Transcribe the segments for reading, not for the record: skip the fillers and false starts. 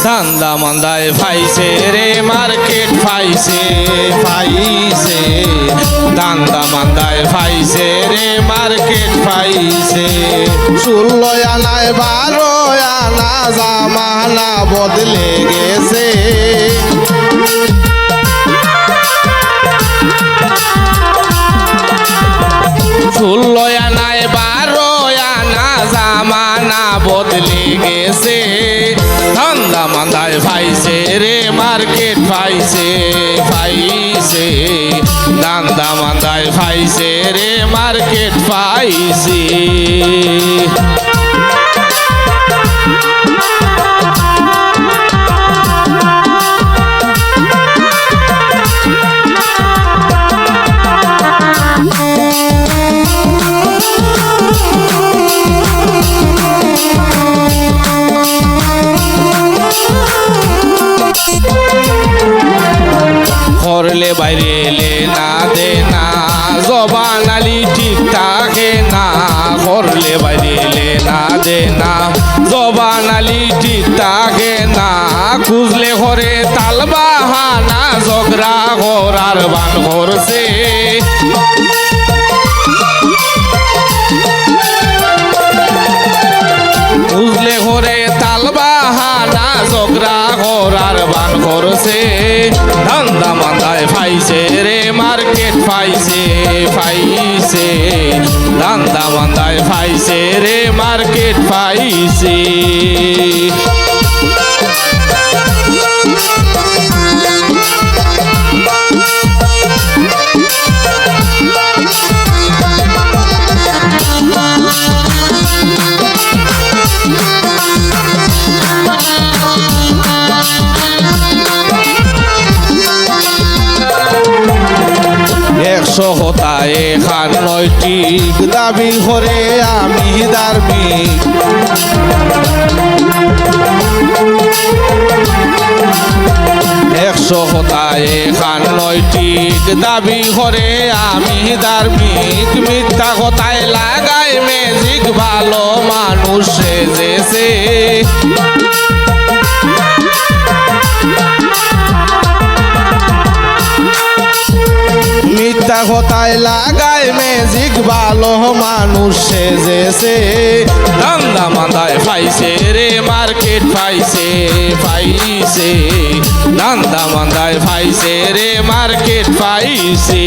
ধান্দা মান্দায় ফাইছে রে মার্কেট ফাইছে ফাইছে ধান্দা মান্দায় ফাইছে রে মার্কেট ফাইছে 16 আনায় 12 আনা জামানা বদলে গেছে 16 আনায় 12 আনা জামানা বদলে গেছে ধান্দা মান্দায় ফাইছে রে মার্কেট ফাইছে ফাইছে ধান্দা মান্দায় ফাইছে রে মার্কেট ফাইছে করলে বাইরে এলে না দে না জবান আলি ঠিক থাকে না করলে বাইরে এলে না দে না জবান আলি ঠিক থাকে না খুঁজলে ঘরে তাল বাহানা ঝগড়া করার বান করছে খুঁজলে ঘরে তাল বাহানা ঝগড়া করার বান করছে ধান্দা মান্দায় ফাইছে রে মার্কেট ফাইছে ফাইছে ধান্দা মান্দায় ফাইছে রে মার্কেট ফাইছে সহতায় খান নৈতিক দাবি করে আমি ধার্মিক সহতায় খান নৈতিক দাবি করে আমি ধার্মিক মিথ্যা কথায় লাগাই ম্যাজিক ভালো মানুষ সেজেছে মিথ্যা কথায় লাগায় ম্যাজিক ভালো মানুষ সেজেছে ধান্দা মান্দায় ফাইছে রে মার্কেট ফাইছে ফাইছে ধান্দা মান্দায় ফাইছে রে মার্কেট ফাইছে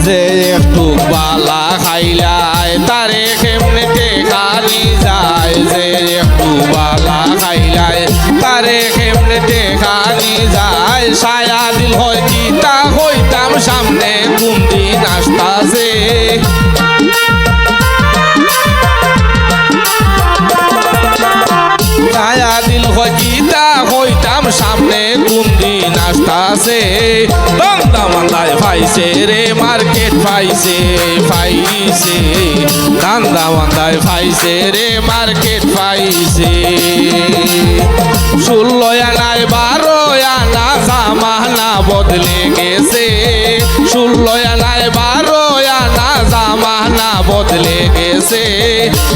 যে একটু বালা খাইলায় তারে কেমনে টেকানি যায় যে একটু বালা খাইলায় তারে কেমনে টেকানি যায় সায়া দিল হয় কি তা হইতাম সামনে কোন দিন আসতাছে ছায়া দিল হয় কি তা হইতাম সামনে কোন দিন আসতাছে ধান্দা মান্দায় ফাইছে রে মার্কেট ফাইছে ফাইছে ধান্দা মান্দায় ফাইছে রে মার্কেট ফাইছে 16 আনায় 12 আনা জামানা বদলে গেছে 16 আনায় 12 আনা জামানা বদলে গেছে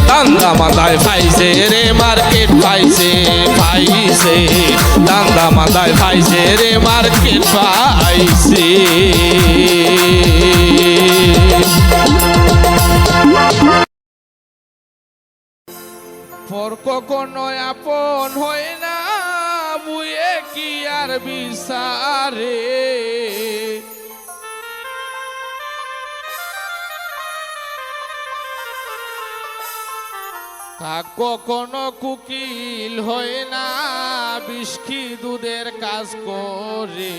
ধান্দা মান্দায় ফাইছে রে মার্কেট ফাইছে ফাইছে ধান্দা মান্দায় ফাইছে রে মার্কেট ফাইছে পর কখনো আপন হয় না বুয়ে কি আর বিচারে কখনো কুকিল হয় না বিষ্কি দুধের কাজ করে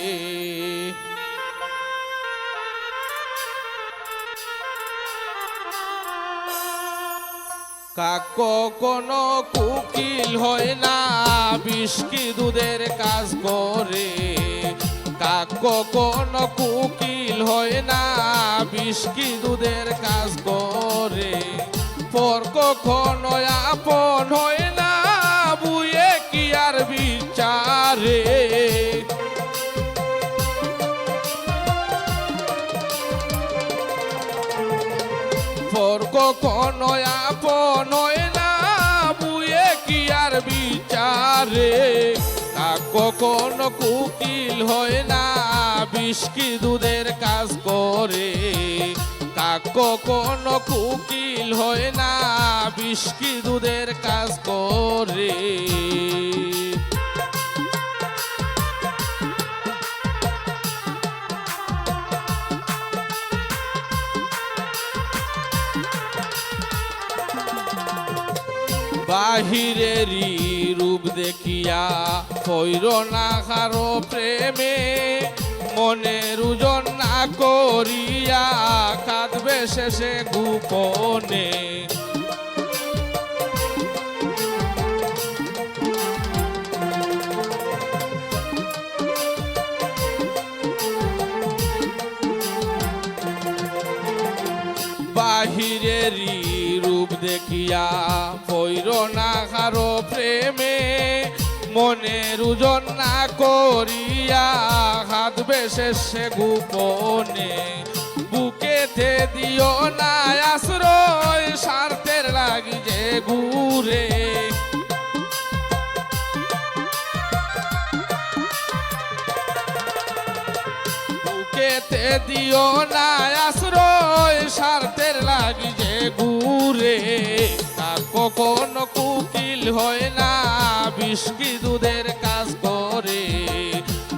কাক কোনো কুকিল হয় না, বিষ্কি দুধের কাজ করে। কাক কোনো কুকিল হয় না, বিষ্কি দুধের কাজ করে। পর কখনো আপন হয় না, বুয়ে কি আর বিচারে। পর কখনো আপন হয় না, বুয়ে কি আর বিচারে। কাক কখনো কুকিল হয় না, বিষ্কি দুধের কাজ করে। কাক কখনো কুকিল হয় না, বিষ্কি দুধের কাজ করে। বাহিরেরই রূপ দেখিয়া পৈর না কারো প্রেমে, মনের ওজন না করিয়া কাঁদবে শেষে গোপনে। বাহিরেরই রূপ দেখিয়া পৈর না কারো প্রেমে, মনের ওজন না করিয়া কাঁদবে শেষে গোপনে। বুকেতে দিও না আশ্রয়, স্বার্থের লাগি যে ঘুরে। বুকেতে দিও না আশ্রয়, স্বার্থের লাগি যে ঘুরে। কাক কখনো কুকিল হয় না, বিষ্কি দুধের কাজ করে।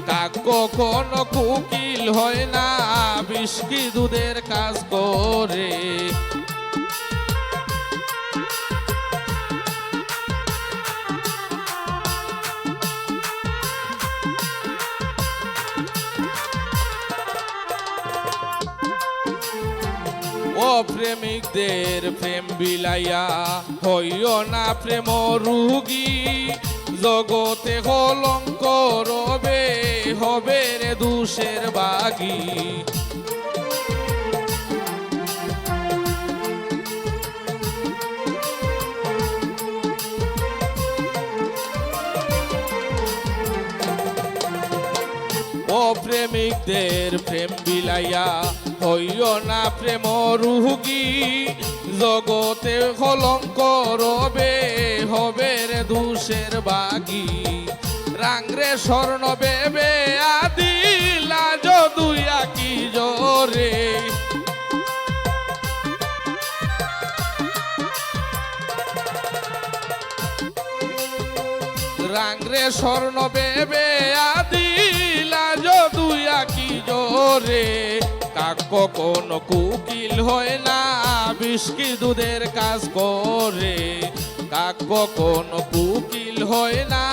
কাক কখনো কুকিল হয় না, বিষ্কি দুধের কাজ করে। ও প্রেমিকদের প্রেম বিলাইয়া হইও না প্রেম রুগী। জগতে কলঙ্ক রবে, হবে রে দোষের বাগী। ও প্রেমিকদের প্রেম বিলাইয়া হইও না প্রেম রুগী। জগতে কলঙ্ক রবে, হবে রে দোষের বাগী। রাংরে স্বর্ণ বেবে আদি লাজ দুইয়া কি জোরে। রাংরে স্বর্ণ বেবে আদি লাজ দুইয়া কি জোরে। কাক কখনো কুকিল হয় না, বিষ্কি দুধের কাজ করে। কাক কখনো কুকিল হয় না,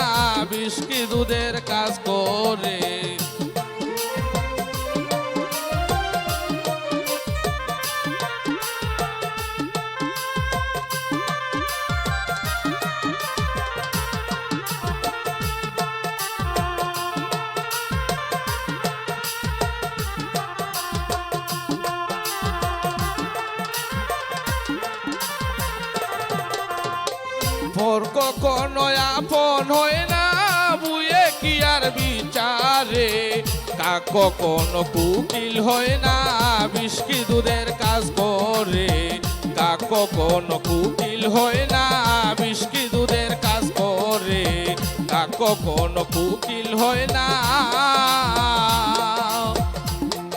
বিষ্কি দুধের কাজ করে। পর কখনো আপন হয় না, বুয়ে কি আর বিচারে। কাক কখনো কুকিল হয় না, বিষ্কি দুধের কাজ করে। কাক কখনো কুকিল হয় না, বিষ্কি দুধের কাজ করে। কাক কখনো কুকিল হয় না,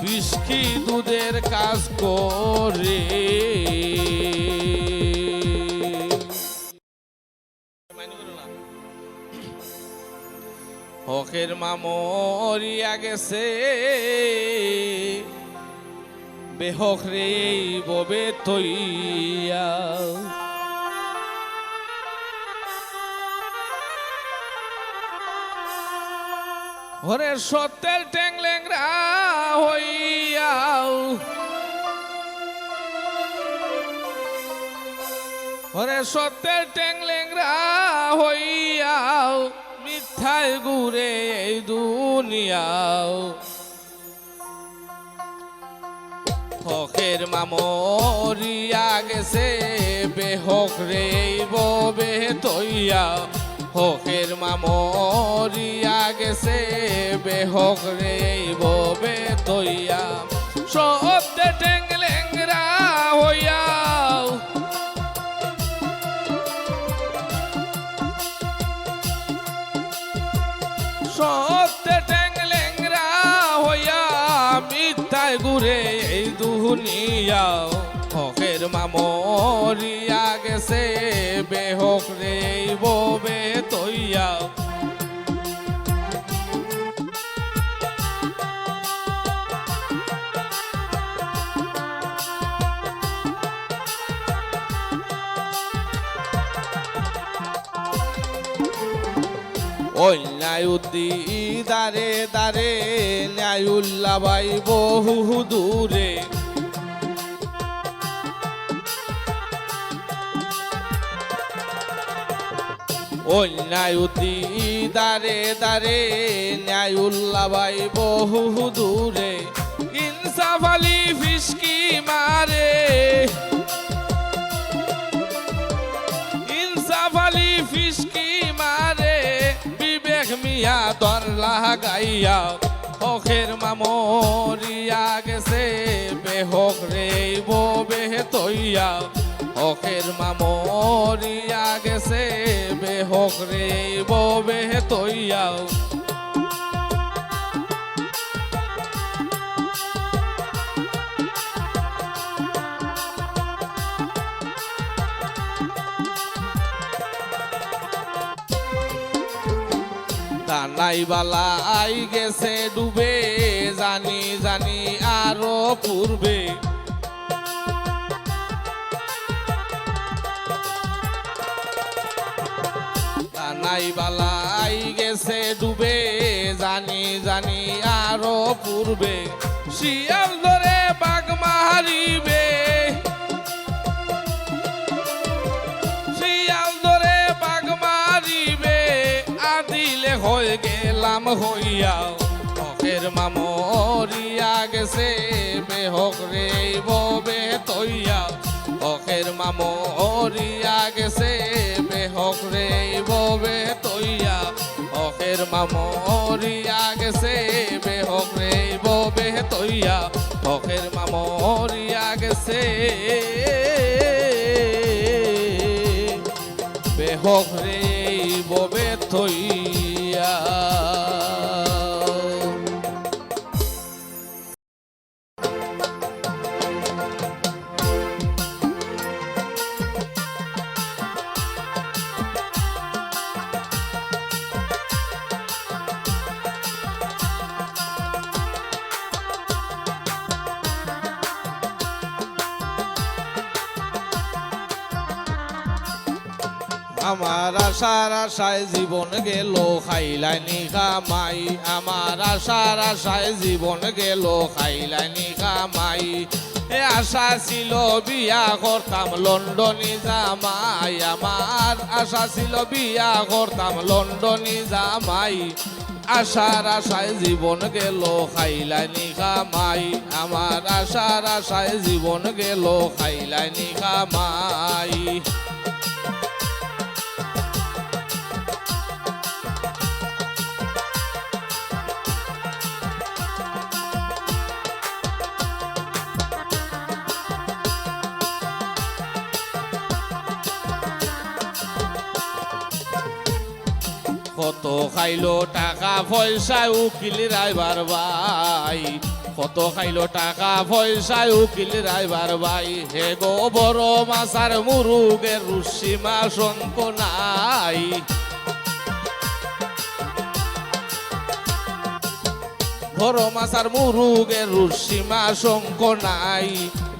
বিষ্কি দুধের কাজ করে। হকের মা মরিয়া গেছে, বেহক রে ববে তৈয়া। ঘরে সত্যের ট্যাংলেংরা হইয়া ওরে সত্যের ট্যাংলেংরা হইয়াও মিথ্যায় ঘুরে এই দুনিয়াও হকের মামরিয়া গেছে বেহক রে ববে তৈয়া হকের মামরিয়া গেছে বেহক রে ববে তৈয়া সত্যের ট্যাংলেংরা হইয়াও সত্যে ট্যাংলেংরা হইয়া মিথ্যায় ঘুরে এই দুনিয়াও হকের মামরিয়া গেছে বেহক রে ববে তৈয়া অন্যায়ুদ্দি দারে দারে ন্যায়ুল্লা বাই বহু দূরে অন্যায়ুদ্দি দারে দারে ন্যায়ুল্লা বাই বহু দূরে ইনসাফ আলী ফিসকি মারে ইনসাফ আলী ফিসকি মারে বিবেক মিয়া দর লাগাইয়া হকের মামরিয়া গেছে বেহক রে ববে তৈয়া হকের মামরিয়া গেছে বেহক রে ববে তৈয়া দানাই বালা আই গেছে ডুবে জানি জানি আরো পূর্বে দানাই বালা আই গেছে ডুবে জানি জানি আরো পূর্বে শিয়াল ধরে বাঘ মারিবে শিয়াল ধরে বাঘ মারিবে আদিলে হয়ে গেলাম হইয়া হকের মামরিয়া গেছে বেহক রে ববে তৈয়া হকের মামরিয়া গেছে বেহক রে ববে তৈয়া হকের মামরিয়া গেছে বেহক রে ববে তৈয়া হকের মামরিয়া গেছে বেহক রে ববে তৈয়া আমার আশার আশায় জীবন গেল খাইলানি কামাই আমার আশার আশায় জীবন গেল খাইলানি কামাই এ আশা ছিল বিয়া করতাম লন্ডনি জামাই আমার আশা ছিল বিয়া করতাম লন্ডনি জামাই আশার আশায় জীবন গেল খাইলানি কামাই আমার আশার আশায় জীবন গেল খাইলানি কামাই কত খাইলো টাকা পয়সায় উকিল রাইবার ভাই কত খাইলো টাকা পয়সায় উকিল রাইবার ভাই হে গো বড় মাছার মুরুগের রুসীমা শঙ্ক নাই বড় মাছার মুরুগের রুসীমা শঙ্ক নাই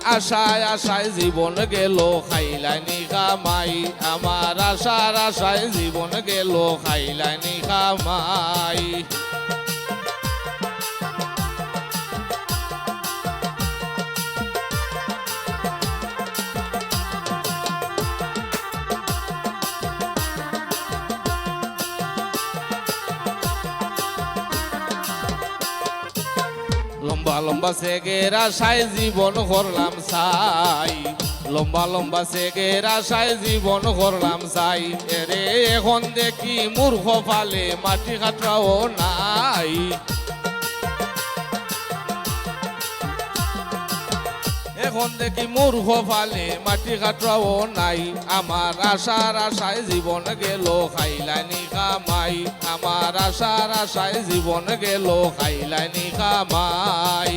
আশায় আশায় জীবন গেল খাইলানি কামাই আমার আশার আশায় জীবন গেল খাইলানি কামাই লম্বা লম্বা সেগের আশায় জীবন করলাম সাই লম্বা লম্বা সেগের আশায় জীবন করলাম সাই এরে এখন দেখি মূর্খ ফালে মাটি কাটাও নাই এখন দেখি মূর্খ ফালে মাটি কাটাও নাই আমার আশার আশায় জীবন গেল খাইলানি কামাই আমার আশার আশায় জীবন গেল খাইলানি কামাই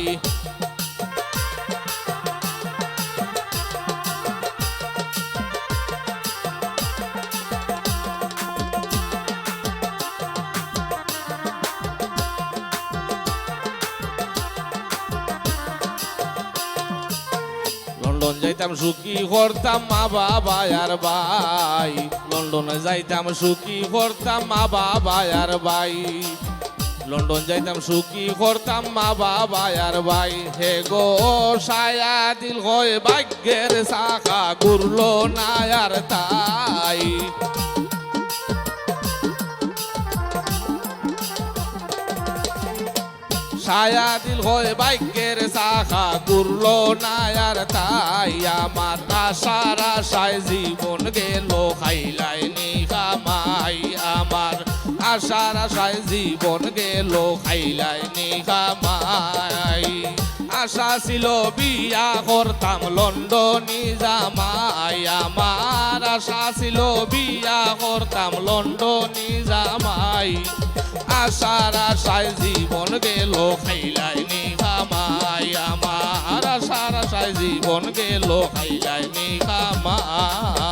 লন্ডন যাইতাম সুখী করতাম মা বাবা আর ভাই লন্ডনে যাইতাম সুখী করতাম মা বাবা আর ভাই লন্ডন যাইতাম সুখী করতাম মা বাবা আর ভাই হে গো সায়া দিল হয় ভাগ্যের শাখা ঘুরলো না আর তাই ছায়া দিল হয় ভাগ্যের শাখা ঘুরলো না আর তাই আমার আশার আশায় জীবন গেল খাইলাইনি কামাই আমার আশার আশায় জীবন গেল খাইলাইনি কামাই আশা ছিল বিয়া করতাম লন্ডনি জামাই আমার আশা ছিল বিয়া করতাম লন্ডনি জামাই আশার আশায় জীবন গেল খাইলাইনি কামাই আমার আশার আশায় জীবন গেল খাইলাইনি কামাই